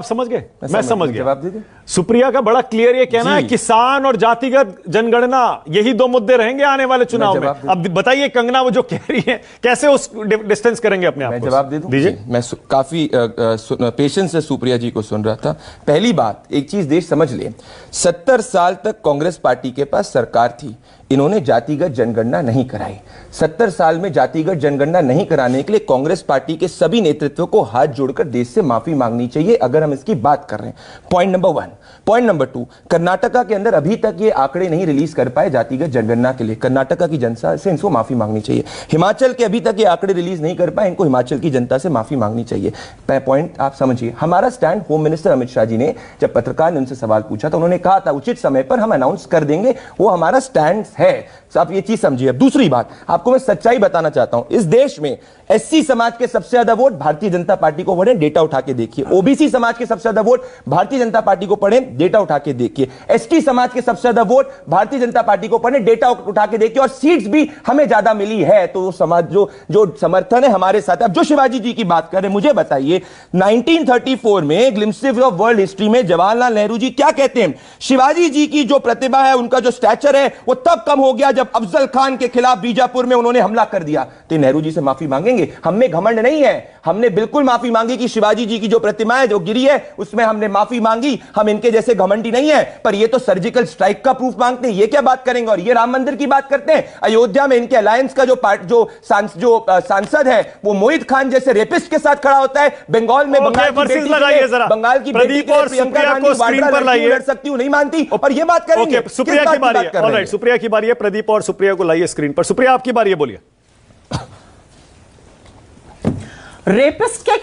आप समझ गए? मैं समझ गया। जवाब दीजिए। सुप्रिया का बड़ा क्लियर ये कहना है किसान और जातिगत जनगणना यही दो मुद्दे रहेंगे आने वाले चुनाव में। अब बताइए कंगना वो जो कह रही है कैसे उस डिस्टेंस करेंगे अपने आप को? जवाब दे दूं? दीजिए। मैं काफी पेशेंस से सुप्रिया जी को सुन रहा था। पहली बात, एक चीज देश समझ ले, 70 साल तक कांग्रेस पार्टी के पास सरकार थी, इन्होंने जातिगत जनगणना नहीं कराई। 70 साल में जातिगत जनगणना नहीं कराने के लिए कांग्रेस पार्टी के सभी नेतृत्व को हाथ जोड़कर देश से माफी मांगनी चाहिए, अगर हम इसकी बात कर रहे हैं। Point number 1। Point number 2, Karnataka के अंदर अभी तक ये आंकड़े नहीं रिलीज कर पाए जातिगत जनगणना के लिए, कर्नाटका की जनता से इनको माफी मांगनी चाहिए। हिमाचल के अभी तक ये आंकड़े रिलीज नहीं कर पाए, इनको हिमाचल की जनता से माफी मांगनी चाहिए। पॉइंट आप समझिए। हमारा stand home minister Amit Shah ji ने जब पत्रकार ने उनसे सवाल पूछा तो उन्होंने कहा था उचित समय पर हम अनाउंस कर देंगे, वो हमारा स्टैंड है। आप ये चीज समझिए। अब दूसरी बात, आपको मैं सच्चाई बताना चाहता हूं। इस देश में एससी समाज के सबसे ज्यादा वोट भारतीय जनता पार्टी को पड़े, डेटा उठा के देखिए। ओबीसी समाज के सबसे ज्यादा वोट भारतीय जनता पार्टी को पड़े, डेटा उठा के देखिए। एसटी समाज के सबसे ज्यादा वोट भारतीय जनता पार्टी को पड़े, डेटा उठा के देखिए। और सीट्स भी हमें ज्यादा मिली है, तो समाज जो समर्थन है हमारे साथ। अब जो शिवाजी जी की बात करें, मुझे बताइए 1934 में ग्लिम्पसेस ऑफ वर्ल्ड हिस्ट्री में जवाहरलाल नेहरू जी क्या कहते हैं? शिवाजी जी की जो प्रतिभा है, उनका जो स्टैचर है, वो तब कम हो गया जब अफजल खान के खिलाफ बीजापुर में उन्होंने हमला कर दिया। तो नेहरू जी से माफी मांगेंगे? हमें घमंड नहीं है, हमने बिल्कुल माफी मांगी कि शिवाजी जी की जो प्रतिमा है जो गिरी है उसमें हमने माफी मांगी। हम इनके जैसे घमंडी नहीं है। पर ये तो सर्जिकल स्ट्राइक का प्रूफ मांगते हैं, ये क्या बात करेंगे? और ये राम मंदिर की बात करते हैं। अयोध्या में इनके अलायंस का जो सांसद है वो मोहित खान जैसे रेपिस्ट के साथ खड़ा होता है। बंगाल में बंगाल की बेटी प्रियंका गांधी वाड्रा लड़ सकती हूं, नहीं मानती। और ये बात करेंगे? सुप्रिया की बारी है। ऑलराइट, सुप्रिया की बारी है। प्रदीप और सुप्रिया को लाइए स्क्रीन पर। सुप्रिया आपकी बारी है, बोलिए। रेपिस्ट के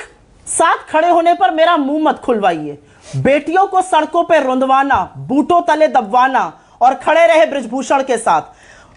साथ खड़े होने पर मेरा मुंह मत खुलवाइए। बेटियों को सड़कों पे रुंधवाना, बूटों तले दबवाना और खड़े रहे बृजभूषण के साथ।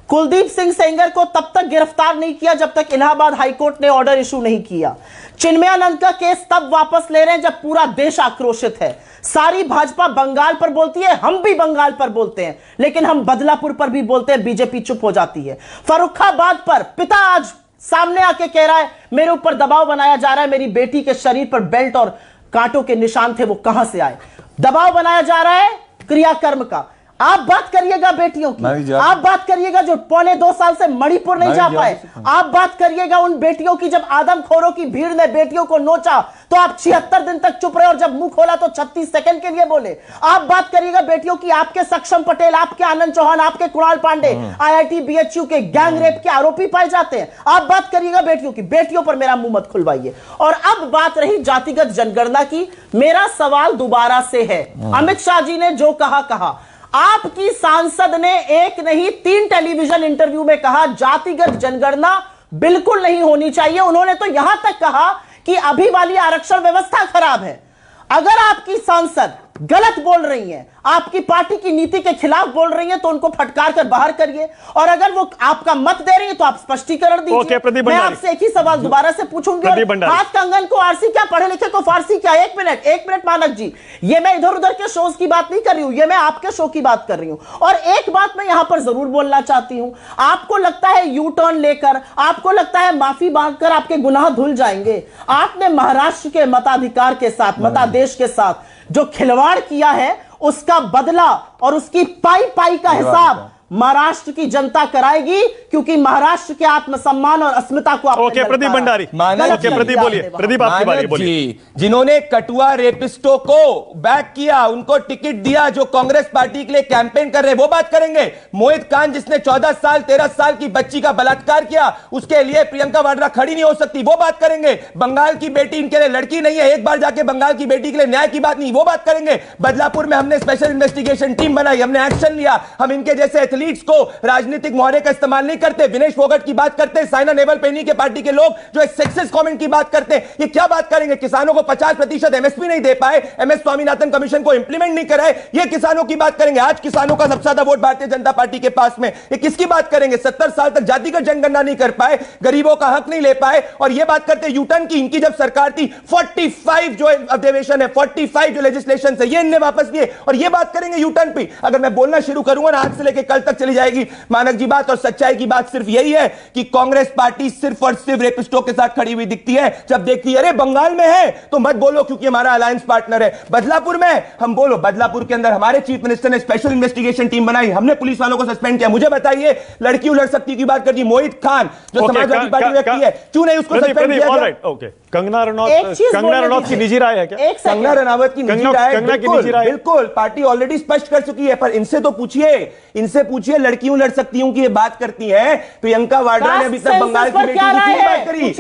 कुलदीप सिंह सेंगर को तब तक गिरफ्तार नहीं किया जब तक इलाहाबाद हाईकोर्ट ने ऑर्डर इशू नहीं किया। चिन्मयानंद का केस तब वापस ले रहे हैं जब पूरा देश आक्रोशित है। सारी भाजपा बंगाल पर बोलती है, हम भी बंगाल पर बोलते हैं, लेकिन हम बदलापुर पर भी बोलते हैं, बीजेपी चुप हो जाती है। फर्रुखाबाद पर पिता आज सामने आके कह रहा है मेरे ऊपर दबाव बनाया जा रहा है, मेरी बेटी के शरीर पर बेल्ट और कांटों के निशान थे, वो कहां से आए? दबाव बनाया जा रहा है क्रियाकर्म का। आप बात करिएगा बेटियों की, आप बात करिएगा जो 2.25 साल से मणिपुर नहीं जा पाए। आप बात करिएगा उन बेटियों की जब आदमखोरों की भीड़ ने बेटियों को नोचा तो आप 76 दिन तक चुप रहे और जब मुंह खोला तो 36 सेकंड के लिए बोले। आप बात करिएगा बेटियों की, आपके सक्षम पटेल, आपके आनंद चौहान, आपके कुणाल पांडे IIT BHU के गैंग रेप के आरोपी पाए जाते हैं। आप बात करिएगा बेटियों की, बेटियों पर मेरा मुंह मत खुलवाइए। और अब बात रही जातिगत जनगणना की, मेरा सवाल दोबारा से है। अमित शाह जी ने जो कहा, आपकी सांसद ने एक नहीं 3 टेलीविजन इंटरव्यू में कहा जातिगत जनगणना बिल्कुल नहीं होनी चाहिए। उन्होंने तो यहां तक कहा कि अभी वाली आरक्षण व्यवस्था खराब है। अगर आपकी सांसद गलत बोल रही हैं, आपकी पार्टी की नीति के खिलाफ बोल रही हैं, तो उनको फटकार कर बाहर करिए। और अगर वो आपका मत दे रही है तो आप स्पष्टीकरण दीजिए। मैं आपसे एक ही सवाल दोबारा से पूछूंगी। हाथ कंगन को आरसी क्या, पढ़े लिखे को फारसी क्या? एक मिनट मानक जी, ये मैं इधर उधर के शोज की बात नहीं कर रही हूं, ये मैं आपके शो की बात कर रही हूं। और एक बात मैं यहां पर जरूर बोलना चाहती हूं, आपको लगता है यू टर्न लेकर, आपको लगता है माफी मांगकर आपके गुनाह धुल जाएंगे। आपने महाराष्ट्र के मताधिकार के साथ, मतादेश के साथ जो खिलवाड़ किया है उसका बदला और उसकी पाई का हिसाब महाराष्ट्र की जनता कराएगी, क्योंकि महाराष्ट्र के आत्मसम्मान और अस्मिता को ओके प्रदीप भंडारी, प्रदीप बोलिए। प्रदीप आपकी बारी, बोलिए। जिन्होंने कटुआ रेपिस्टों को बैक किया, उनको टिकट दिया, जो कांग्रेस पार्टी के लिए कैंपेन कर रहे हैं, वो बात करेंगे। मोहित खान जिसने 14 साल 13 साल की बच्ची का बलात्कार किया, उसके लिए प्रियंका वाड्रा खड़ी नहीं हो सकती, वो बात करेंगे। बंगाल की बेटी इनके लिए लड़की नहीं है, एक बार जाके बंगाल की बेटी के लिए न्याय की बात नहीं, वो बात करेंगे। बदलापुर में हमने स्पेशल इन्वेस्टिगेशन टीम बनाई, हमने एक्शन लिया। हम इनके जैसे एथलीट्स को राजनीतिक मोहरे का इस्तेमाल नहीं करते। विनेश फोगट की बात करते हैं, साइना नेहवाल पेनी के पार्टी के लोग जो एक सेक्सिस्ट कमेंट की बात करते हैं, ये क्या बात करेंगे? किसानों को 50% एमएसपी नहीं दे पाए, एमएस स्वामीनाथन कमीशन को इंप्लीमेंट नहीं कराए, ये किसानों की बात करेंगे। आज किसानों का सबसे ज्यादा वोट भारतीय जनता पार्टी के पास में, ये किसकी बात करेंगे? 70 साल तक जातिगत जनगणना नहीं कर पाए, गरीबों का हक नहीं ले पाए, और ये बात करते हैं यूटर्न की। इनकी जब सरकार थी 45 जो अधिवेशन है, 45 जो लेजिस्लेशन है, ये इनने वापस लिए, और ये बात करेंगे यूटर्न पे। अगर मैं बोलना शुरू करूंगा ना आज से लेकर कल तक चली जाएगी मानक जी बात। और सच्चाई की बात सिर्फ यही है कि कांग्रेस पार्टी सिर्फ और सिर्फ रेपिस्टों के साथ खड़ी हुई दिखती है। जब देखती है अरे बंगाल में है तो मत बोलो क्योंकि हमारा अलायंस पार्टनर है, बदलापुर में हम बोलो, बदलापुर के अंदर हमारे चीफ मिनिस्टर ने स्पेशल इन्वेस्टिगेशन टीम बनाई, हमने पुलिस वालों को सस्पेंड किया। मुझे बताइए लड़की उलट सकती की बात कर दी, मोहित खान जो समाजवादी पार्टी व्यक्ति है, क्यों नहीं उसको सस्पेंड किया गया? कंगना रनौत की निजी राय है क्या? कंगना रनावत की निजी राय बिल्कुल पार्टी ऑलरेडी स्पष्ट कर चुकी है, पर इनसे तो पूछिए, इनसे पूछिए लड़कियों लड़ सकती हूं कि ये बात करती हैं। प्रियंका वाड्रा ने अभी तक बंगाल की बेटी की बात करी,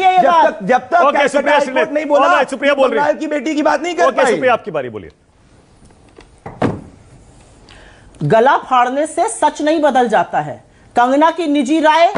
जब तक नहीं बोला, सुप्रिया बोल रही है बंगाल की बेटी की बात नहीं कर पाई। सुप्रिया आपकी बारी, बोलिए। गला फाड़ने से सच नहीं बदल जाता है। कंगना की निजी राय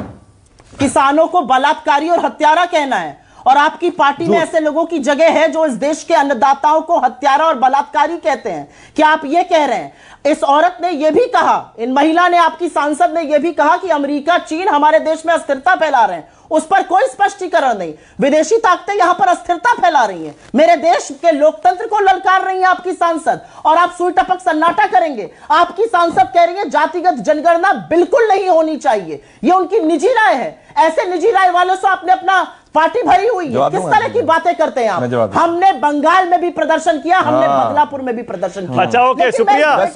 किसानों को बलात्कारी और हत्यारा कहना है, और आपकी पार्टी में ऐसे लोगों की जगह है जो इस देश के अन्नदाताओं को हत्यारा और बलात्कारी कहते हैं। क्या आप ये कह रहे हैं? इस औरत ने यह भी कहा, इन महिला ने, आपकी सांसद ने यह भी कहा कि अमेरिका, चीन हमारे देश में अस्थिरता फैला रहे हैं। उस पर कोई स्पष्टीकरण नहीं। विदेशी ताकतें यहां पर अस्थिरता फैला रही हैं, मेरे देश के लोकतंत्र को ललकार रही है आपकी सांसद, और आप सुई टपक सन्नाटा करेंगे। आपकी सांसद कह रही है जातिगत जनगणना बिल्कुल नहीं होनी चाहिए, यह उनकी निजी राय है। ऐसे निजी राय वालों से आपने अपना पार्टी भरी हुई है। किस तरह की बातें करते हैं आप? हमने बंगाल में भी प्रदर्शन किया, हमने बदलापुर में भी प्रदर्शन किया। अच्छा, ओके, सुप्रिया,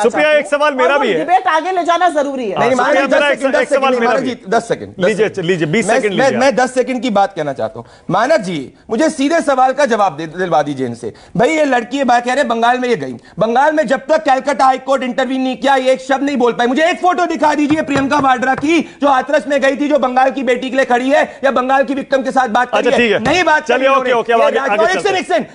सुप्रिया एक सवाल मेरा भी है, डिबेट आगे ले जाना जरूरी है। एक सवाल मेरा भी, 10 सेकंड लीजिए 20 सेकंड मैं 10 सेकंड की बात कहना चाहता हूं। मानक जी मुझे सीधे सवाल का जवाब दिलवा दीजिए इनसे। भाई ये लड़की ये बात कह रहे बंगाल में ये गई, बंगाल में जब तक कैलकाटा हाईकोर्ट इंटरव्यू नहीं किया ये एक शब्द नहीं बोल पाई। मुझे एक फोटो दिखा दीजिए प्रियंका वाड्रा की जो हाथरस में गई थी, जो बंगाल की बेटी के लिए खड़ी है या बंगाल की विक्टिम के साथ बात करी है। नहीं बात चलिए, ओके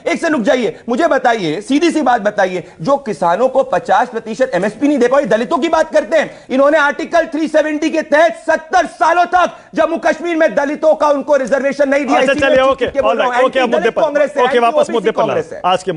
एक से रुक जाइए। मुझे बताइए, सीधी सी बात बताइए, जो किसानों को 50% एमएसपी नहीं दे पाई, दलितों की बात करते हैं। इन्होंने आर्टिकल 370 के तहत 70 सालों तक जम्मू कश्मीर में दलितों का उनको रिजर्वेशन नहीं दिया। चलिए, ओके, वापस मुद्दे पर, आज के